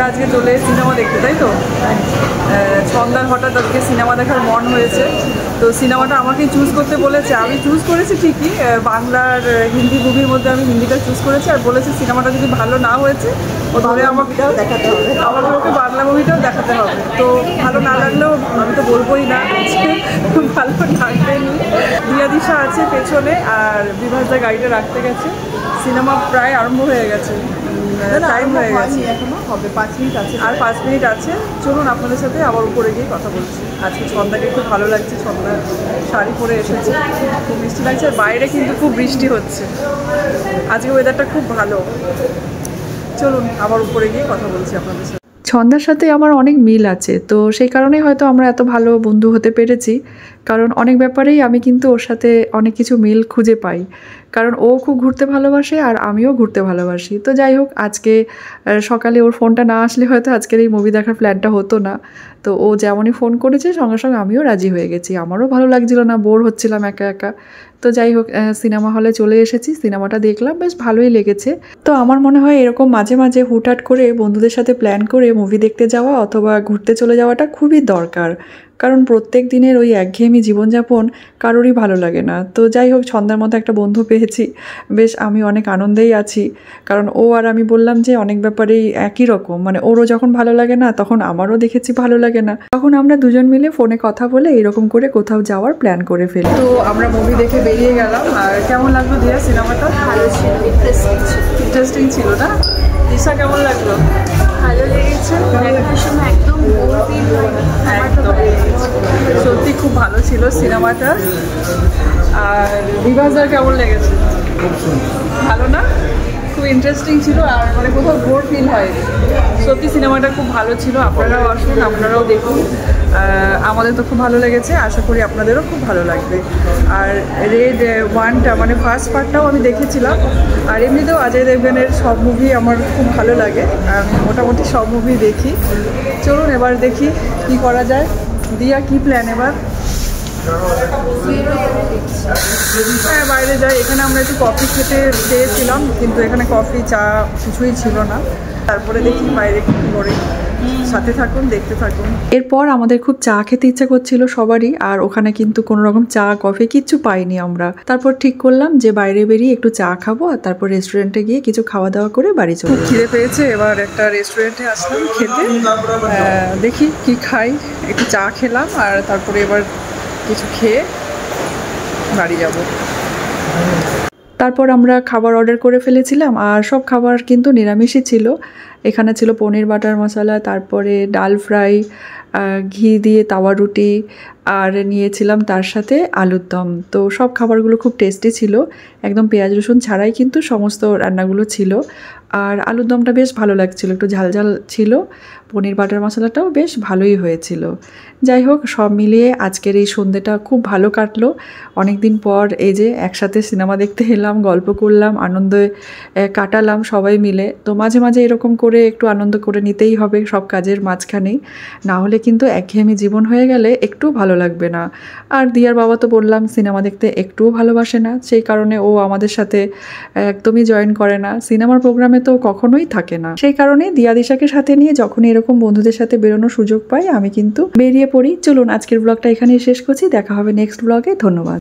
আজকে চলে সিনেমা দেখতে, তাই তো? ছন্দার হঠাৎ আজকে সিনেমা দেখার মন হয়েছে, তো সিনেমাটা আমাকেই চুজ করতে বলেছে। আমি চুজ করেছি ঠিকই, বাংলার হিন্দি মুভির মধ্যে আমি হিন্দিটা চুজ করেছি, আর বলেছি সিনেমাটা যদি ভালো না হয়েছে ও ধরে আমাকেও দেখাতে হবে, আমাকে ওকে বাংলা মুভিটাও দেখাতে হবে। তো ভালো না লাগলেও আমি তো বলবোই না ভালো লাগবেনি। দিয়া দিশা আছে পেছনে, আর বিভাসদা গাড়িটা রাখতে গেছে। সিনেমা প্রায় আরম্ভ হয়ে গেছে, টাইম হয়ে গেছে, এখনো হবে 5 মিনিট আছে, আর 5 মিনিট আছে। চলুন আপনাদের সাথে আবার উপরে গিয়ে কথা বলছি। আজকে ছন্দাকে খুব ভালো লাগছে, ছন্দা শাড়ি পরে এসেছে, খুব মিষ্টি লাগছে। আর বাইরে কিন্তু খুব বৃষ্টি হচ্ছে, আজকে ওয়েদারটা খুব ভালো। চলুন আবার উপরে গিয়ে কথা বলছি আপনাদের সাথে। ছন্দার সাথে আমার অনেক মিল আছে, তো সেই কারণেই হয়তো আমরা এত ভালো বন্ধু হতে পেরেছি, কারণ অনেক ব্যাপারেই আমি কিন্তু ওর সাথে অনেক কিছু মিল খুঁজে পাই, কারণ ও খুব ঘুরতে ভালোবাসে আর আমিও ঘুরতে ভালোবাসি। তো যাই হোক, আজকে সকালে ওর ফোনটা না আসলে হয়তো আজকের এই মুভি দেখার প্ল্যানটা হতো না। তো ও যেমনই ফোন করেছে সঙ্গে সঙ্গে আমিও রাজি হয়ে গেছি, আমারও ভালো লাগছিল না, বোর হচ্ছিলাম একা একা। তো যাই হোক, সিনেমা হলে চলে এসেছি, সিনেমাটা দেখলাম, বেশ ভালোই লেগেছে। তো আমার মনে হয় এরকম মাঝে মাঝে হুটহাট করে বন্ধুদের সাথে প্ল্যান করে মুভি দেখতে যাওয়া অথবা ঘুরতে চলে যাওয়াটা খুবই দরকার, কারণ প্রত্যেক দিনের ওই একঘেয়েমি জীবনযাপন কারোরই ভালো লাগে না। তো যাই হোক, ছন্দার মতো একটা বন্ধু পেয়েছি, বেশ আমি অনেক আনন্দেই আছি, কারণ ও আর আমি বললাম যে অনেক ব্যাপারেই একই রকম, মানে ওরও যখন ভালো লাগে না তখন আমারও দেখেছি ভালো লাগে না, তখন আমরা দুজন মিলে ফোনে কথা বলে এরকম করে কোথাও যাওয়ার প্ল্যান করে ফেলি। তো আমরা মুভি দেখে বেরিয়ে গেলাম। আর কেমন লাগলো দিয়া সিনেমাটা? ভালো ছিল, ইন্টারেস্টিং ছিল না? দিশা কেমন লাগলো? ভালো লেগেছে, একদম বোর ফিল হয়নি, সত্যি খুব ভালো ছিল সিনেমাটা। আর বিভাসদার কেমন লেগেছে? ভালো না? খুব ইন্টারেস্টিং ছিল, আর মানে কোথাও বোর ফিল হয়নি। সত্যি সিনেমাটা খুব ভালো ছিল, আপনারাও আসুন, আপনারাও দেখুন। আমাদের তো খুব ভালো লেগেছে, আশা করি আপনাদেরও খুব ভালো লাগবে। আর রেড 1টা মানে ফার্স্ট পার্টটাও আমি দেখেছিলাম, আর এমনিতেও অজয় দেবগনের সব মুভি আমার খুব ভালো লাগে, আমি মোটামুটি সব মুভি দেখি। চলুন এবার দেখি কি করা যায়। দিয়া কি প্ল্যান এবার? হ্যাঁ, বাইরে যাই। এখানে আমরা একটু কফি খেতে চেয়েছিলাম, কিন্তু এখানে কফি চা কিছুই ছিল না। তারপরে দেখি বাইরে কি করে, সাথে থাকুন, দেখতে থাকুন। এরপর আমাদের খুব চা খেতে ইচ্ছা করছিল সবারই, আর ওখানে কিন্তু কোনো রকম চা কফি কিচ্ছু পাইনি আমরা। তারপর ঠিক করলাম যে বাইরে বেরিয়ে একটু চা খাবো, আর তারপর রেস্টুরেন্টে গিয়ে কিছু খাওয়া দাওয়া করে বাড়ি চলে। খিদে পেয়েছে, এবার একটা রেস্টুরেন্টে আসলাম খেতে, দেখি কি খাই। একটু চা খেলাম, আর তারপরে এবার কিছু খেয়ে বাড়ি যাব। তারপর আমরা খাবার অর্ডার করে ফেলেছিলাম, আর সব খাবার কিন্তু নিরামিষই ছিল। এখানে ছিল পনির বাটার মশলা, তারপরে ডাল ফ্রাই, ঘি দিয়ে তাওয়া রুটি, আর নিয়েছিলাম তার সাথে আলুর দম। তো সব খাবারগুলো খুব টেস্টি ছিল, একদম পেঁয়াজ রসুন ছাড়াই কিন্তু সমস্ত রান্নাগুলো ছিল। আর আলুর দমটা বেশ ভালো লাগছিল, একটু ঝালঝাল ছিল, পনির বাটার মশলাটাও বেশ ভালোই হয়েছিল। যাই হোক, সব মিলিয়ে আজকের এই সন্ধ্যেটা খুব ভালো কাটলো। অনেক দিন পর এই যে একসাথে সিনেমা দেখতে এলাম, গল্প করলাম, আনন্দে কাটালাম সবাই মিলে। তো মাঝে মাঝে এরকম করে একটু আনন্দ করে নিতেই হবে সব কাজের মাঝখানেই, না হলে কিন্তু একঘেয়েমি জীবন হয়ে গেলে একটু ভালো লাগবে না। আর দিয়ার বাবা তো বললাম সিনেমা দেখতে একটুও ভালোবাসে না, সেই কারণে ও আমাদের সাথে একদমই জয়েন করে না, সিনেমার প্রোগ্রামে তো কখনোই থাকে না। সেই কারণে দিয়া দিশাকে সাথে নিয়ে যখনই এরকম বন্ধুদের সাথে বেরোনোর সুযোগ পাই আমি কিন্তু বেরিয়ে পড়ি। চলুন আজকের ব্লগটা এখানেই শেষ করছি, দেখা হবে নেক্সট ব্লগে। ধন্যবাদ।